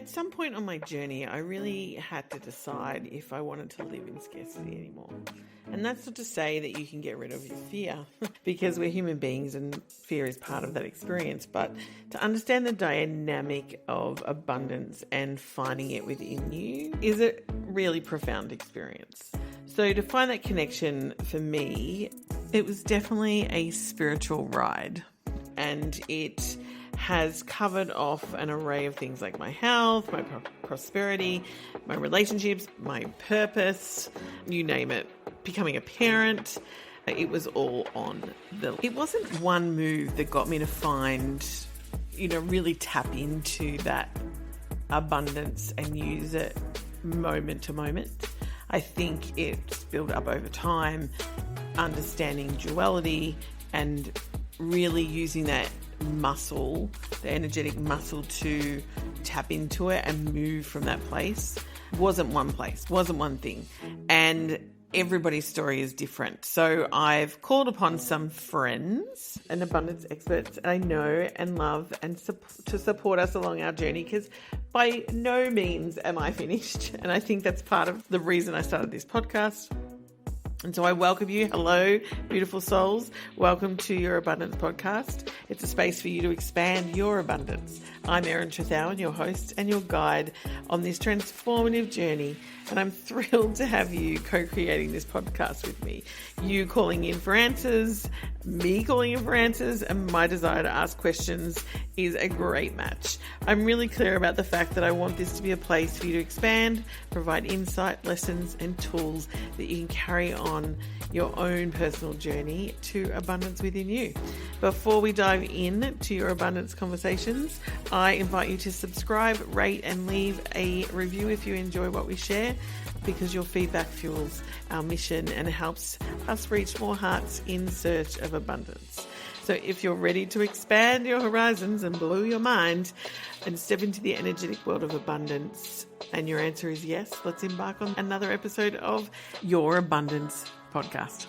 At some point on my journey, I really had to decide if I wanted to live in scarcity anymore. And that's not to say that you can get rid of your fear, because we're human beings and fear is part of that experience. But to understand the dynamic of abundance and finding it within you is a really profound experience. So to find that connection for me, it was definitely a spiritual ride, and it has covered off an array of things like my health, my prosperity, my relationships, my purpose, you name it, becoming a parent. It was all on it wasn't one move that got me to find, really tap into that abundance and use it moment to moment. I think it's built up over time, understanding duality and really using that muscle, the energetic muscle, to tap into it and move from that place. Wasn't one place, wasn't one thing. And everybody's story is different. So I've called upon some friends and abundance experts I know and love and to support us along our journey, because by no means am I finished. And I think that's part of the reason I started this podcast. And so I welcome you. Hello, beautiful souls. Welcome to Your Abundance Podcast. It's a space for you to expand your abundance. I'm Erin Trethowan, your host and your guide on this transformative journey. And I'm thrilled to have you co-creating this podcast with me. You calling in for answers, me calling in for answers, and my desire to ask questions is a great match. I'm really clear about the fact that I want this to be a place for you to expand, provide insight, lessons, and tools that you can carry on your own personal journey to abundance within you. Before we dive in to your abundance conversations, I invite you to subscribe, rate, and leave a review if you enjoy what we share, because your feedback fuels our mission and helps us reach more hearts in search of abundance. So if you're ready to expand your horizons and blow your mind and step into the energetic world of abundance, and your answer is yes, let's embark on another episode of Your Abundance Podcast.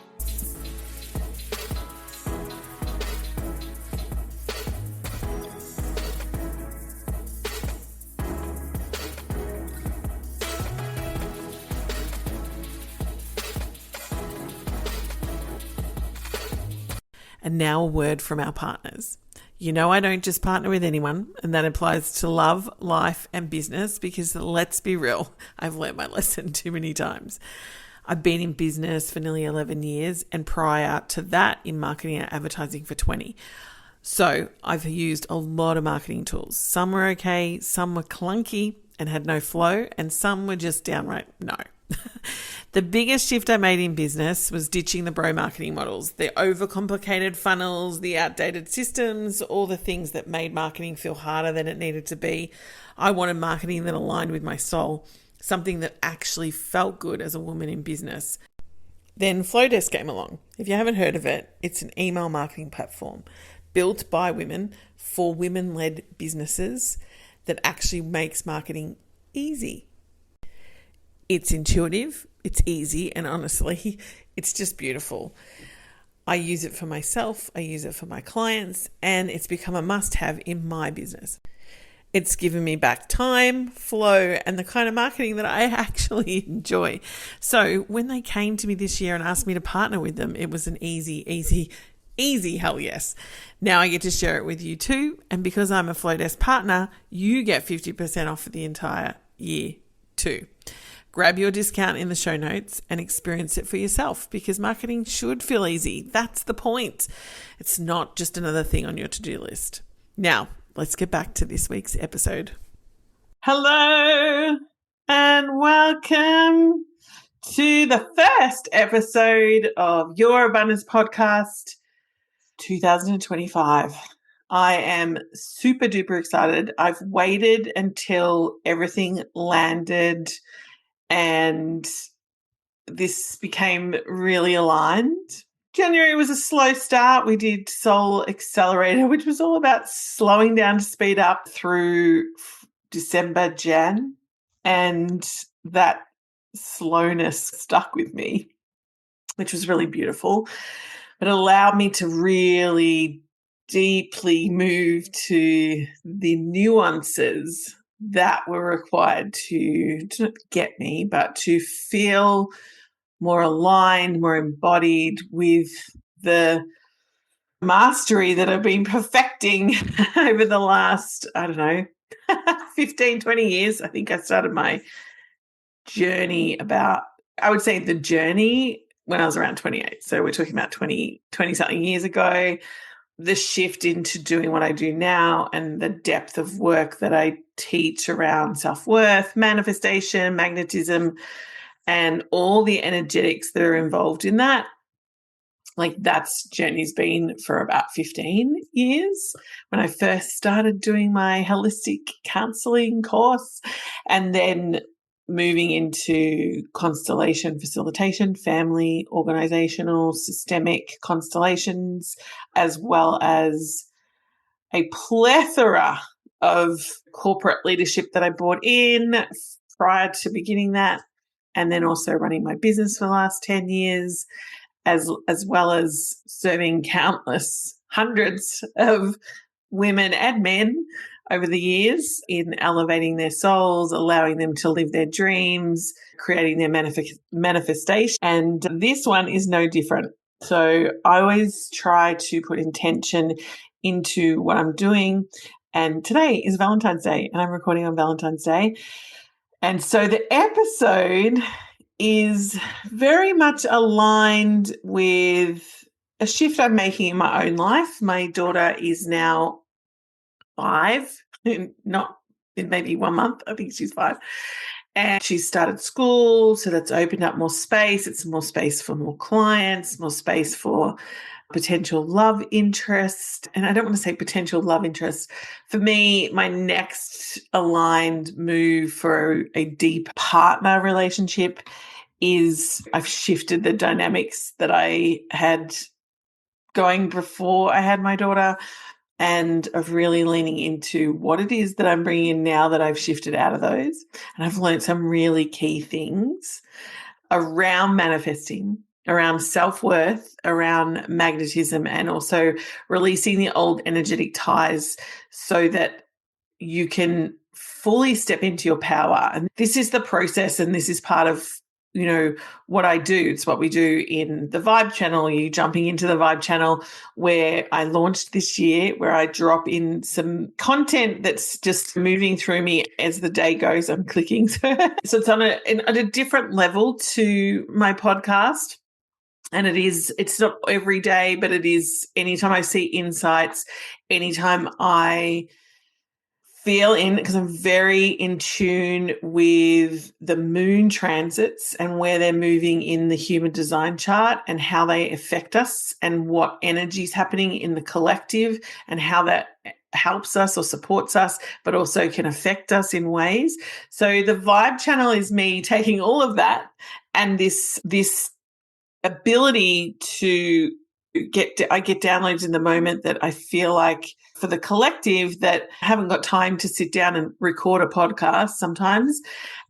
And now a word from our partners. You know I don't just partner with anyone, and that applies to love, life, and business, because let's be real, I've learnt my lesson too many times. I've been in business for nearly 11 years, and prior to that in marketing and advertising for 20. So I've used a lot of marketing tools. Some were okay, some were clunky and had no flow, and some were just downright no. The biggest shift I made in business was ditching the bro marketing models, the overcomplicated funnels, the outdated systems, all the things that made marketing feel harder than it needed to be. I wanted marketing that aligned with my soul, something that actually felt good as a woman in business. Then Flowdesk came along. If you haven't heard of it, it's an email marketing platform built by women for women-led businesses that actually makes marketing easy. It's intuitive, it's easy, and honestly, it's just beautiful. I use it for myself, I use it for my clients, and it's become a must-have in my business. It's given me back time, flow, and the kind of marketing that I actually enjoy. So when they came to me this year and asked me to partner with them, it was an easy hell yes. Now I get to share it with you too, and because I'm a Flowdesk partner, you get 50% off for the entire year too. Grab your discount in the show notes and experience it for yourself, because marketing should feel easy. That's the point. It's not just another thing on your to-do list. Now, let's get back to this week's episode. Hello and welcome to the first episode of Your Abundance Podcast 2025. I am super duper excited. I've waited until everything landed and this became really aligned. January was a slow start. We did Soul Accelerator, which was all about slowing down to speed up through December, Jan. And that slowness stuck with me, which was really beautiful. It allowed me to really deeply move to the nuances that were required to not get me, but to feel more aligned, more embodied with the mastery that I've been perfecting over the last, 15, 20 years. I think I started my journey I would say the journey when I was around 28. So we're talking about 20 something years ago. The shift into doing what I do now and the depth of work that I teach around self-worth, manifestation, magnetism, and all the energetics that are involved in that. Like that's journey's been for about 15 years when I first started doing my holistic counseling course, and then moving into constellation facilitation, family, organizational, systemic constellations, as well as a plethora of corporate leadership that I brought in prior to beginning that, and then also running my business for the last 10 years, as well as serving countless hundreds of women and men over the years in elevating their souls, allowing them to live their dreams, creating their manifestation. And this one is no different. So I always try to put intention into what I'm doing. And today is Valentine's Day, and I'm recording on Valentine's Day. And so the episode is very much aligned with a shift I'm making in my own life. My daughter is now 5, not in maybe 1 month. I think she's 5. And she's started school, so that's opened up more space. It's more space for more clients, more space for potential love interest. And I don't want to say potential love interest. For me, my next aligned move for a deep partner relationship is I've shifted the dynamics that I had going before I had my daughter, and of really leaning into what it is that I'm bringing in now that I've shifted out of those. And I've learned some really key things around manifesting, around self-worth, around magnetism, and also releasing the old energetic ties so that you can fully step into your power. And this is the process, and this is part of what I do. It's what we do in the Vibe channel. You jumping into the Vibe channel, where I launched this year, where I drop in some content that's just moving through me as the day goes. I'm clicking. So it's on a different level to my podcast. And it's not every day, but it is anytime I see insights, anytime I feel in, because I'm very in tune with the moon transits and where they're moving in the human design chart and how they affect us and what energy is happening in the collective and how that helps us or supports us, but also can affect us in ways. So the Vibe channel is me taking all of that and this ability to I get downloads in the moment that I feel like for the collective that haven't got time to sit down and record a podcast sometimes.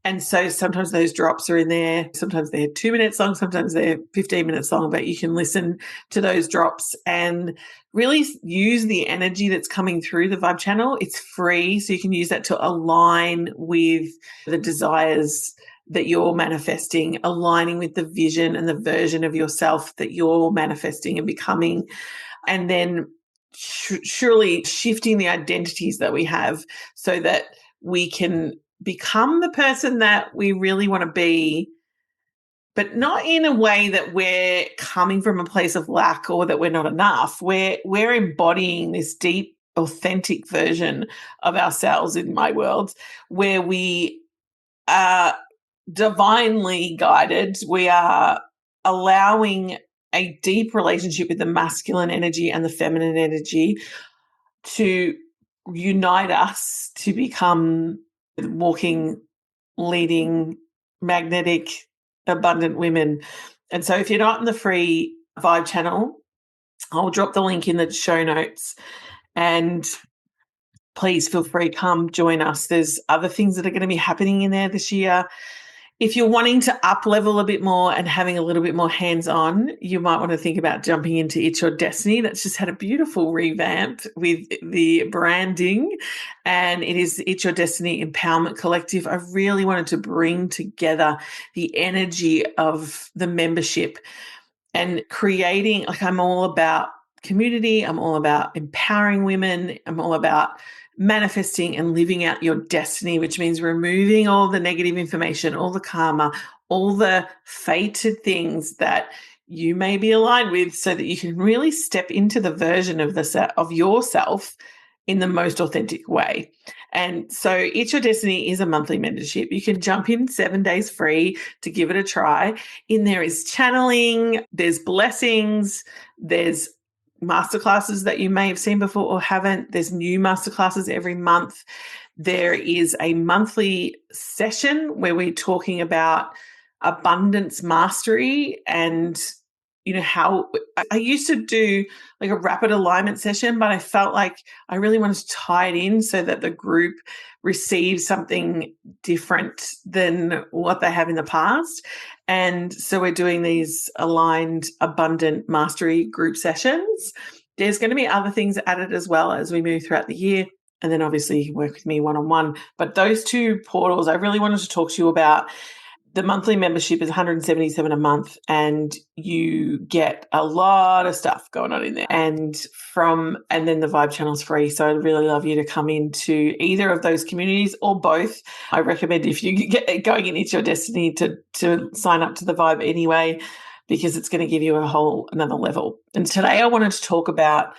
And so sometimes those drops are in there. Sometimes they're 2 minutes long, sometimes they're 15 minutes long, but you can listen to those drops and really use the energy that's coming through the Vibe channel. It's free, so you can use that to align with the desires that you're manifesting, aligning with the vision and the version of yourself that you're manifesting and becoming, and then surely shifting the identities that we have so that we can become the person that we really want to be, but not in a way that we're coming from a place of lack or that we're not enough. We're embodying this deep, authentic version of ourselves in my world, where we are divinely guided. We are allowing a deep relationship with the masculine energy and the feminine energy to unite us to become walking, leading, magnetic, abundant women. And so if you're not in the free Vibe channel, I'll drop the link in the show notes, and please feel free, come join us. There's other things that are going to be happening in there this year. If you're wanting to up level a bit more and having a little bit more hands-on, you might want to think about jumping into It's Your Destiny. That's just had a beautiful revamp with the branding, and it is It's Your Destiny Empowerment Collective. I really wanted to bring together the energy of the membership and creating, like, I'm all about community. I'm all about empowering women. I'm all about manifesting and living out your destiny, which means removing all the negative information, all the karma, all the fated things that you may be aligned with, so that you can really step into the version of yourself in the most authentic way. And so It's Your Destiny is a monthly membership. You can jump in 7 days free to give it a try. In there is channeling, there's blessings, there's masterclasses that you may have seen before or haven't. There's new masterclasses every month. There is a monthly session where we're talking about abundance mastery, and how I used to do like a rapid alignment session, but I felt like I really wanted to tie it in so that the group receives something different than what they have in the past. And so we're doing these aligned abundant mastery group sessions. There's going to be other things added as well as we move throughout the year. And then obviously you can work with me one-on-one. But those two portals I really wanted to talk to you about. The monthly membership is $177 a month, and you get a lot of stuff going on in there. And then the Vibe channel's free. So I'd really love you to come into either of those communities or both. I recommend, if you get going in It's Your Destiny, to sign up to the Vibe anyway, because it's going to give you another level. And today I wanted to talk about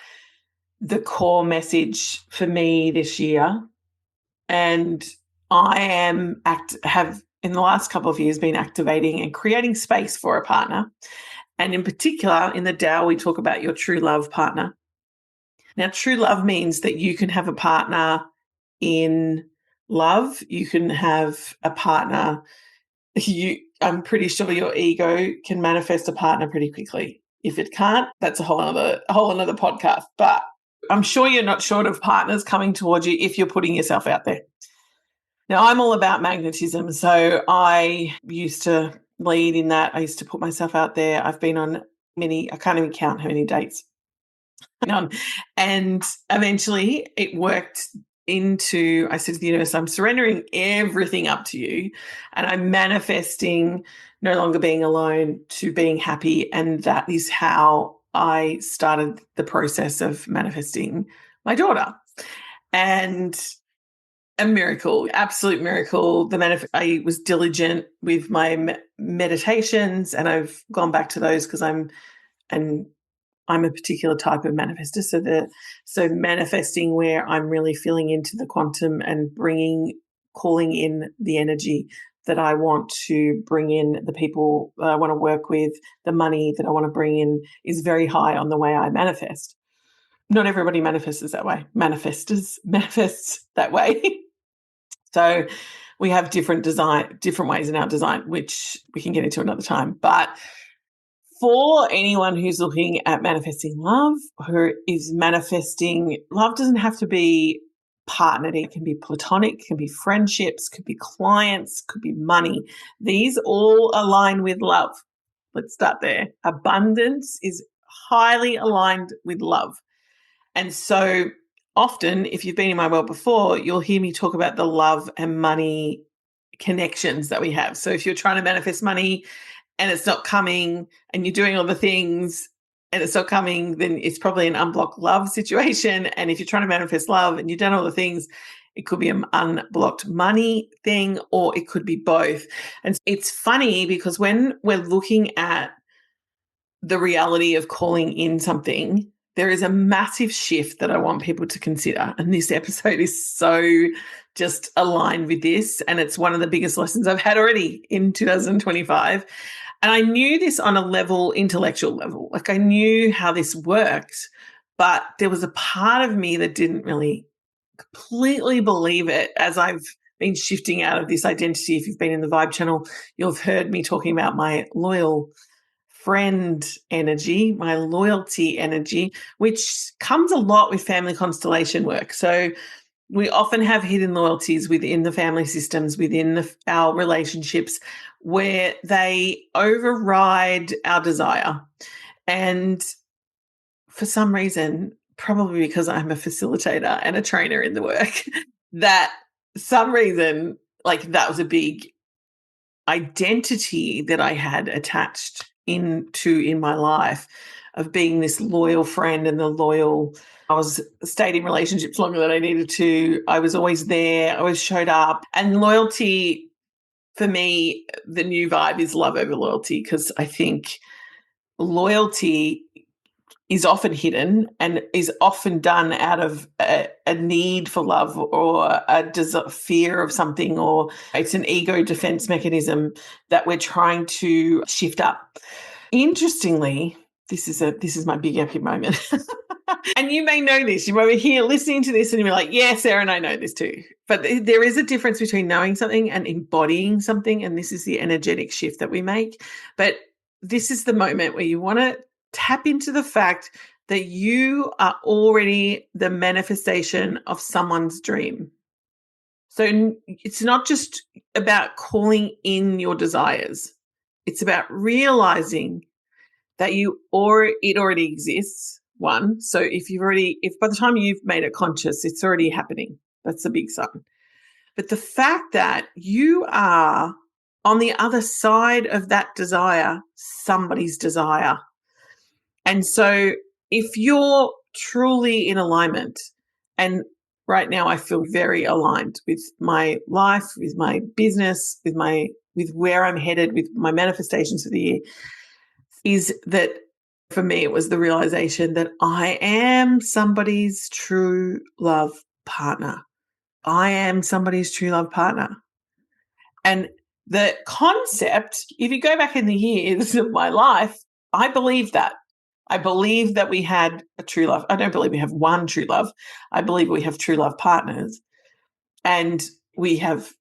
the core message for me this year. And I have in the last couple of years been activating and creating space for a partner. And in particular, in the Tao, we talk about your true love partner. Now, true love means that you can have a partner in love. You can have a partner. I'm pretty sure your ego can manifest a partner pretty quickly. If it can't, that's a whole another podcast. But I'm sure you're not short of partners coming towards you if you're putting yourself out there. Now, I'm all about magnetism, so I used to lead in that. I used to put myself out there. I've been on I can't even count how many dates. And eventually it worked into, I said to the universe, I'm surrendering everything up to you, and I'm manifesting no longer being alone to being happy. And that is how I started the process of manifesting my daughter. And a miracle, absolute miracle. I was diligent with my meditations, and I've gone back to those because I'm a particular type of manifester. So manifesting where I'm really feeling into the quantum and calling in the energy that I want to bring in, the people that I want to work with, the money that I want to bring in is very high on the way I manifest. Not everybody manifests that way. Manifests that way. So we have different ways in our design, which we can get into another time. But for anyone who's looking at manifesting love, who is manifesting, love doesn't have to be partnered. It can be platonic, it can be friendships, could be clients, could be money. These all align with love. Let's start there. Abundance is highly aligned with love. And so often, if you've been in my world before, you'll hear me talk about the love and money connections that we have. So if you're trying to manifest money and it's not coming, and you're doing all the things and it's not coming, then it's probably an unblocked love situation. And if you're trying to manifest love and you've done all the things, it could be an unblocked money thing, or it could be both. And it's funny because when we're looking at the reality of calling in something, there is a massive shift that I want people to consider. And this episode is so just aligned with this. And it's one of the biggest lessons I've had already in 2025. And I knew this on a intellectual level. Like, I knew how this worked, but there was a part of me that didn't really completely believe it as I've been shifting out of this identity. If you've been in the Vibe channel, you'll have heard me talking about my loyal friend energy, my loyalty energy, which comes a lot with family constellation work. So We often have hidden loyalties within the family systems, within our relationships, where they override our desire. And for some reason, probably because I'm a facilitator and a trainer in the work, that some reason, like that was a big identity that I had attached in my life of being this loyal friend and I was stayed in relationships longer than I needed to. I was always there. I always showed up. And loyalty, for me, the new vibe is love over loyalty, because I think loyalty is often hidden and is often done out of a need for love or a fear of something, or it's an ego defense mechanism that we're trying to shift up. Interestingly, this is my big epic moment. And you may know this. You may be here listening to this and you're like, yeah, Sarah and I know this too. But there is a difference between knowing something and embodying something. And this is the energetic shift that we make. But this is the moment where you want to tap into the fact that you are already the manifestation of someone's dream. So it's not just about calling in your desires. It's about realizing that it already exists. One. So if by the time you've made it conscious, it's already happening. That's a big sign. But the fact that you are on the other side of that desire, somebody's desire. And so if you're truly in alignment, and right now I feel very aligned with my life, with my business, with where I'm headed, with my manifestations for the year, is that for me, it was the realization that I am somebody's true love partner. I am somebody's true love partner. And the concept, if you go back in the years of my life, I believe that. I believe that we had a true love. I don't believe we have one true love. I believe we have true love partners. And we have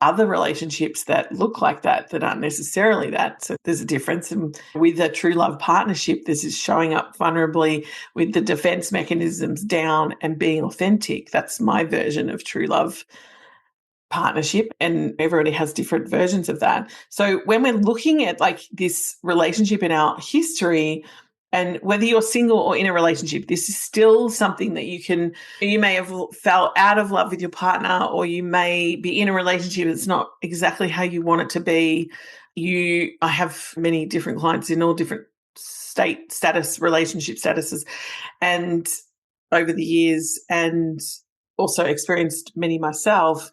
other relationships that look like that aren't necessarily that. So there's a difference. And with a true love partnership, this is showing up vulnerably with the defense mechanisms down and being authentic. That's my version of true love partnership, and everybody has different versions of that. So when we're looking at like this relationship in our history, and whether you're single or in a relationship, this is still something that you may have fell out of love with your partner, or you may be in a relationship that's not exactly how you want it to be. I have many different clients in all different relationship statuses, and over the years, and also experienced many myself.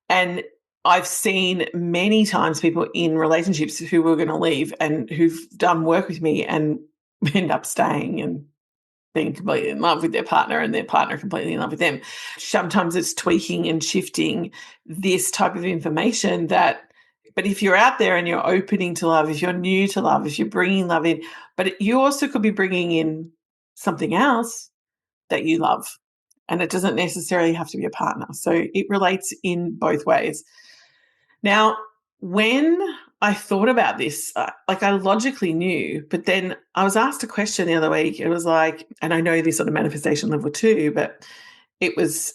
And I've seen many times people in relationships who were going to leave and who've done work with me and end up staying and being completely in love with their partner, and their partner completely in love with them. Sometimes it's tweaking and shifting this type of information but if you're out there and you're opening to love, if you're new to love, if you're bringing love in, but you also could be bringing in something else that you love. And it doesn't necessarily have to be a partner. So it relates in both ways. Now, when I thought about this, I logically knew, but then I was asked a question the other week. It was like, and I know this on a manifestation level too, but it was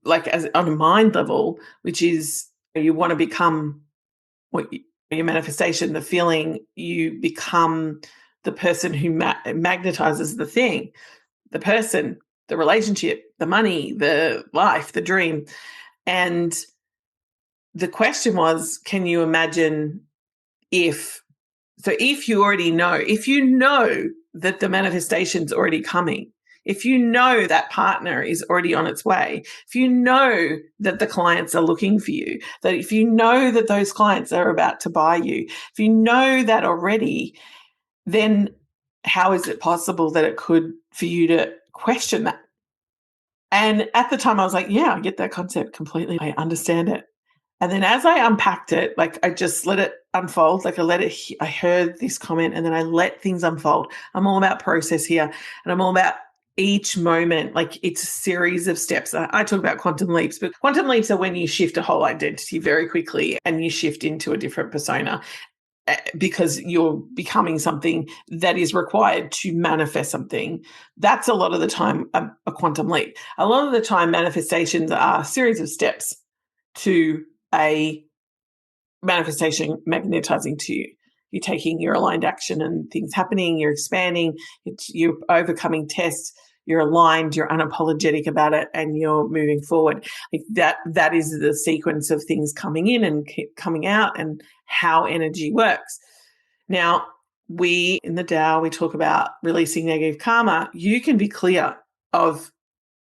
like on a mind level, which is you want to become your manifestation, the feeling, you become the person who magnetizes the thing, the person, the relationship, the money, the life, the dream. And the question was, can you imagine if you already know, if you know that the manifestation's already coming, if you know that partner is already on its way, if you know that the clients are looking for you, that if you know that those clients are about to buy you, if you know that already, then how is it possible that it could for you to question that? And at the time I was like, yeah, I get that concept completely. I understand it. And then as I unpacked it, I just let it unfold. I heard this comment and then I let things unfold. I'm all about process here, and I'm all about each moment. It's a series of steps. I talk about quantum leaps, but quantum leaps are when you shift a whole identity very quickly and you shift into a different persona. because you're becoming something that is required to manifest something. That's a lot of the time a quantum leap. A lot of the time manifestations are a series of steps to a manifestation magnetizing to you. You're taking your aligned action and things happening, you're expanding, you're overcoming tests, you're aligned, you're unapologetic about it, and you're moving forward. Like that is the sequence of things coming in and coming out and how energy works. Now, we in the Tao, we talk about releasing negative karma. You can be clear of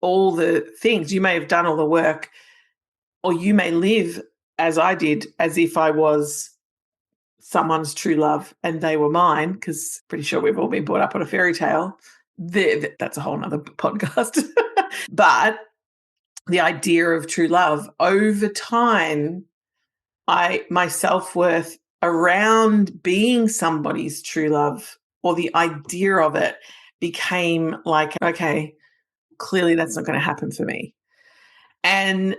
all the things. You may have done all the work, or you may live as I did, as if I was someone's true love and they were mine, because pretty sure we've all been brought up on a fairy tale. That's a whole nother podcast. But the idea of true love, over time, my self-worth around being somebody's true love, or the idea of it, became like, okay, clearly that's not going to happen for me. And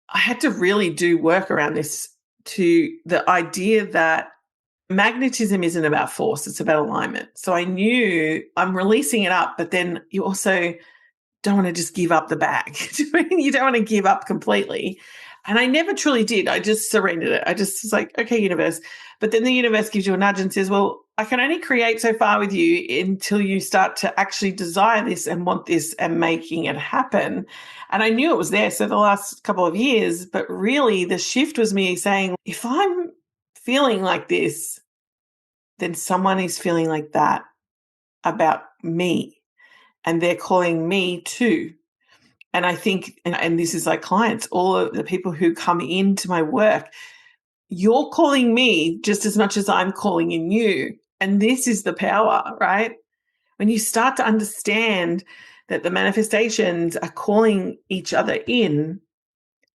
I had to really do work around this, to the idea that magnetism isn't about force, it's about alignment. So I knew I'm releasing it up, but then you also don't want to just give up the bag. You don't want to give up completely. And I never truly did. I just surrendered it. I just was like, okay, universe. But then the universe gives you a nudge and says, well, I can only create so far with you until you start to actually desire this and want this and making it happen. And I knew it was there. So the last couple of years, but really the shift was me saying, if I'm feeling like this, then someone is feeling like that about me. And they're calling me too. And I think, and this is like clients, all of the people who come into my work, you're calling me just as much as I'm calling in you. And this is the power, right? When you start to understand that the manifestations are calling each other in,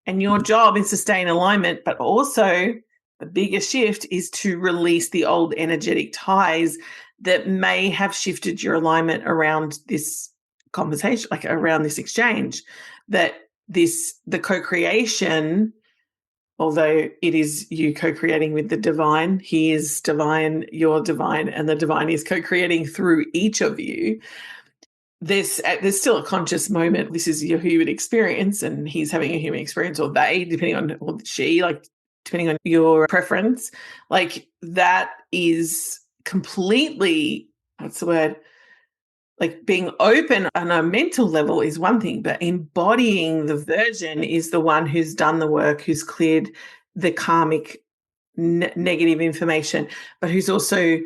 and your job is to stay in alignment, but also the biggest shift is to release the old energetic ties that may have shifted your alignment around this conversation, like around this exchange, that the co-creation, although it is you co-creating with the divine, he is divine, you're divine, and the divine is co-creating through each of you. There's still a conscious moment. This is your human experience, and he's having a human experience, or they, depending on, or she, like depending on your preference. Like that is completely, what's the word? Like being open on a mental level is one thing, but embodying the version is the one who's done the work, who's cleared the karmic negative information, but who's also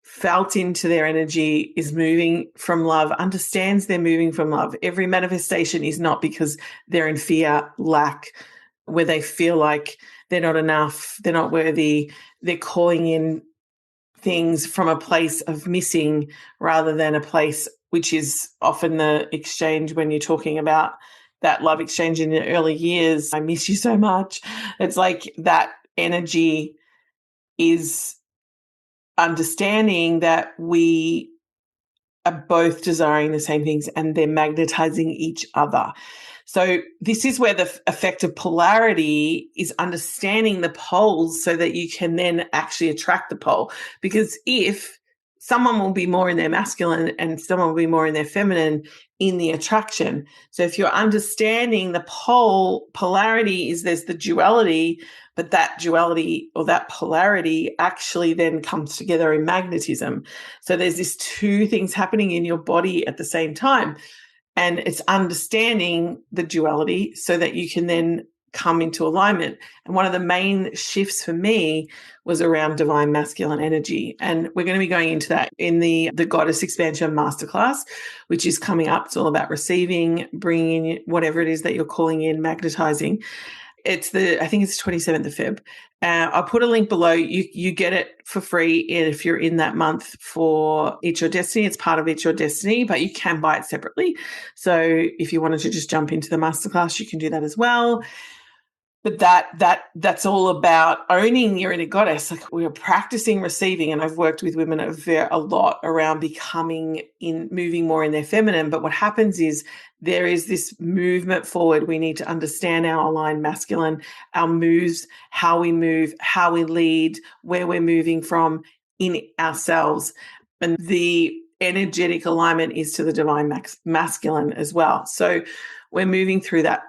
felt into their energy, is moving from love, understands they're moving from love. Every manifestation is not because they're in fear, lack, where they feel like they're not enough, they're not worthy. They're calling in things from a place of missing, rather than a place, which is often the exchange when you're talking about that love exchange in the early years. I miss you so much. It's like that energy is understanding that we are both desiring the same things and they're magnetizing each other. So this is where the effect of polarity is understanding the poles, so that you can then actually attract the pole. Because if someone will be more in their masculine and someone will be more in their feminine in the attraction. So if you're understanding the polarity is, there's the duality, but that duality or that polarity actually then comes together in magnetism. So there's these two things happening in your body at the same time. And it's understanding the duality so that you can then come into alignment. And one of the main shifts for me was around divine masculine energy. And we're going to be going into that in the Goddess Expansion Masterclass, which is coming up. It's all about receiving, bringing in whatever it is that you're calling in, magnetizing. I think it's 27th of Feb. I'll put a link below. You get it for free if you're in that month for It's Your Destiny. It's part of It's Your Destiny, but you can buy it separately. So if you wanted to just jump into the masterclass, you can do that as well. But that's all about owning your inner goddess. Like, we're practicing receiving, and I've worked with women a lot around moving more in their feminine. But what happens is there is this movement forward. We need to understand our aligned masculine, our moves, how we move, how we lead, where we're moving from in ourselves. And the energetic alignment is to the divine masculine as well. So we're moving through that.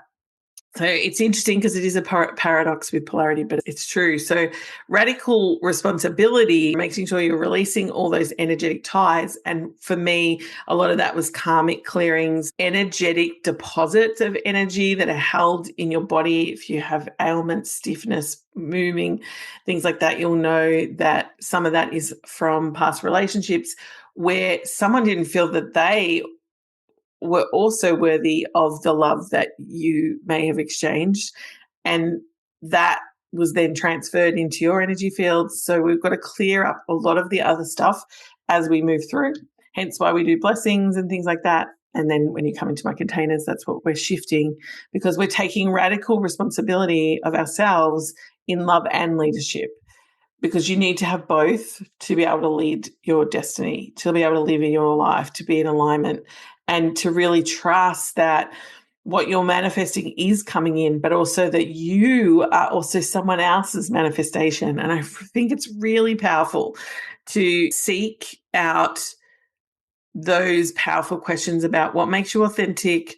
So it's interesting because it is a paradox with polarity, but it's true. So radical responsibility, making sure you're releasing all those energetic ties. And for me, a lot of that was karmic clearings, energetic deposits of energy that are held in your body. If you have ailments, stiffness, moving, things like that, you'll know that some of that is from past relationships where someone didn't feel that they were also worthy of the love that you may have exchanged. And that was then transferred into your energy field. So we've got to clear up a lot of the other stuff as we move through. Hence why we do blessings and things like that. And then when you come into my containers, that's what we're shifting, because we're taking radical responsibility of ourselves in love and leadership. Because you need to have both to be able to lead your destiny, to be able to live in your life, to be in alignment, and to really trust that what you're manifesting is coming in, but also that you are also someone else's manifestation. And I think it's really powerful to seek out those powerful questions about what makes you authentic,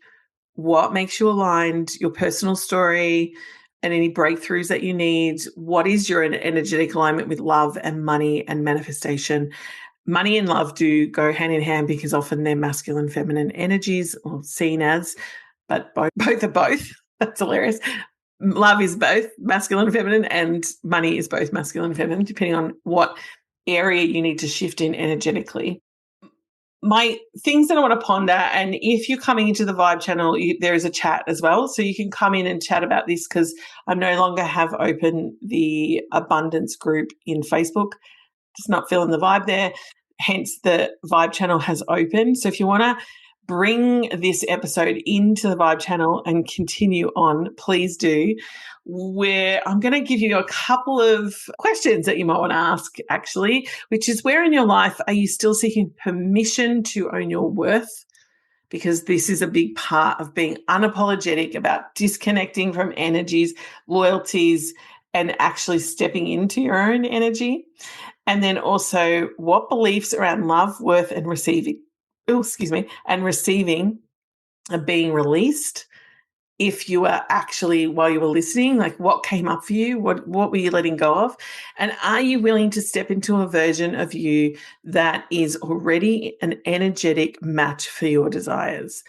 what makes you aligned, your personal story, and any breakthroughs that you need. What is your energetic alignment with love and money and manifestation? Money and love do go hand in hand because often they're masculine, feminine energies, or seen as, but both are both. That's hilarious. Love is both masculine and feminine, and money is both masculine and feminine, depending on what area you need to shift in energetically. My things that I want to ponder, and if you're coming into the Vibe channel, there is a chat as well. So you can come in and chat about this, because I no longer have open the abundance group in Facebook. Just not feeling the vibe there. Hence, the Vibe channel has opened. So if you want to bring this episode into the Vibe channel and continue on, please do. Where I'm going to give you a couple of questions that you might want to ask, actually, which is, where in your life are you still seeking permission to own your worth? Because this is a big part of being unapologetic about disconnecting from energies, loyalties, and actually stepping into your own energy. And then also, what beliefs around love, worth, and receiving, are being released? If you are actually, while you were listening, like, what came up for you? What were you letting go of? And are you willing to step into a version of you that is already an energetic match for your desires,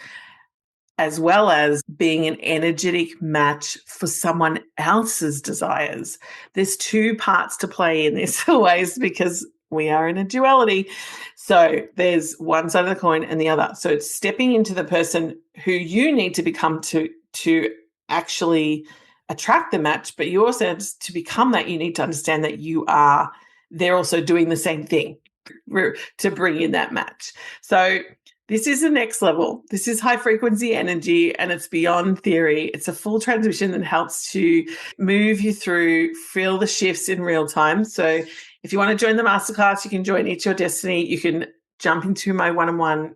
as well as being an energetic match for someone else's desires? There's two parts to play in this always, because we are in a duality. So there's one side of the coin and the other. So it's stepping into the person who you need to become to actually attract the match, but you also, to become that, you need to understand that they're also doing the same thing to bring in that match. So this is the next level. This is high frequency energy, and it's beyond theory. It's a full transmission that helps to move you through, feel the shifts in real time. So if you want to join the masterclass, you can join It's Your Destiny. You can jump into my one-on-one,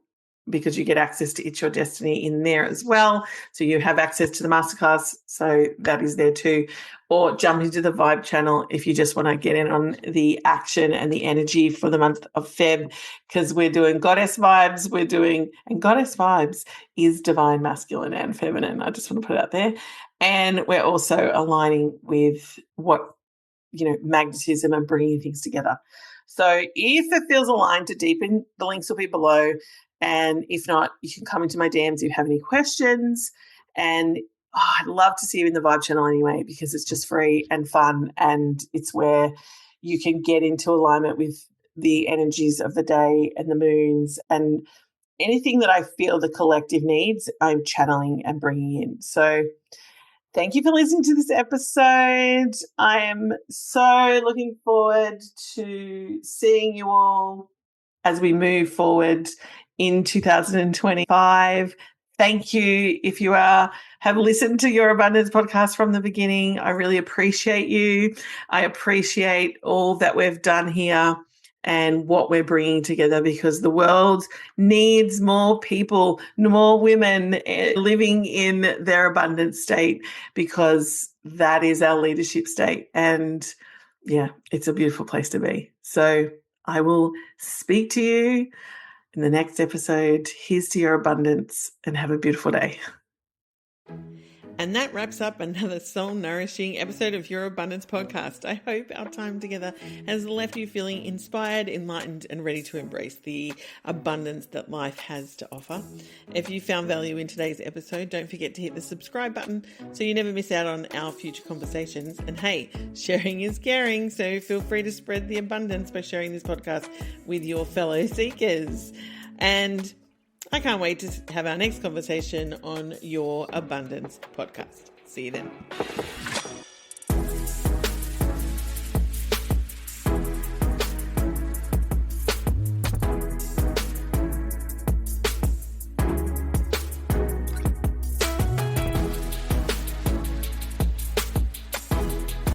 because you get access to It's Your Destiny in there as well. So you have access to the masterclass. So that is there too. Or jump into the Vibe channel if you just want to get in on the action and the energy for the month of Feb, because we're doing goddess vibes. And goddess vibes is divine masculine and feminine. I just want to put it out there. And we're also aligning with magnetism and bringing things together. So if it feels aligned to deepen, the links will be below. And if not, you can come into my DMs if you have any questions. And I'd love to see you in the Vibe channel anyway, because it's just free and fun. And it's where you can get into alignment with the energies of the day and the moons, and anything that I feel the collective needs, I'm channeling and bringing in. So thank you for listening to this episode. I am so looking forward to seeing you all as we move forward in 2025. Thank you. If you have listened to Your Abundance podcast from the beginning, I really appreciate you. I appreciate all that we've done here and what we're bringing together, because the world needs more people, more women living in their abundant state, because that is our leadership state. And yeah, it's a beautiful place to be. So I will speak to you in the next episode. Here's to your abundance, and have a beautiful day. And that wraps up another soul-nourishing episode of Your Abundance podcast. I hope our time together has left you feeling inspired, enlightened, and ready to embrace the abundance that life has to offer. If you found value in today's episode, don't forget to hit the subscribe button so you never miss out on our future conversations. And hey, sharing is caring, so feel free to spread the abundance by sharing this podcast with your fellow seekers. And I can't wait to have our next conversation on Your Abundance podcast. See you then.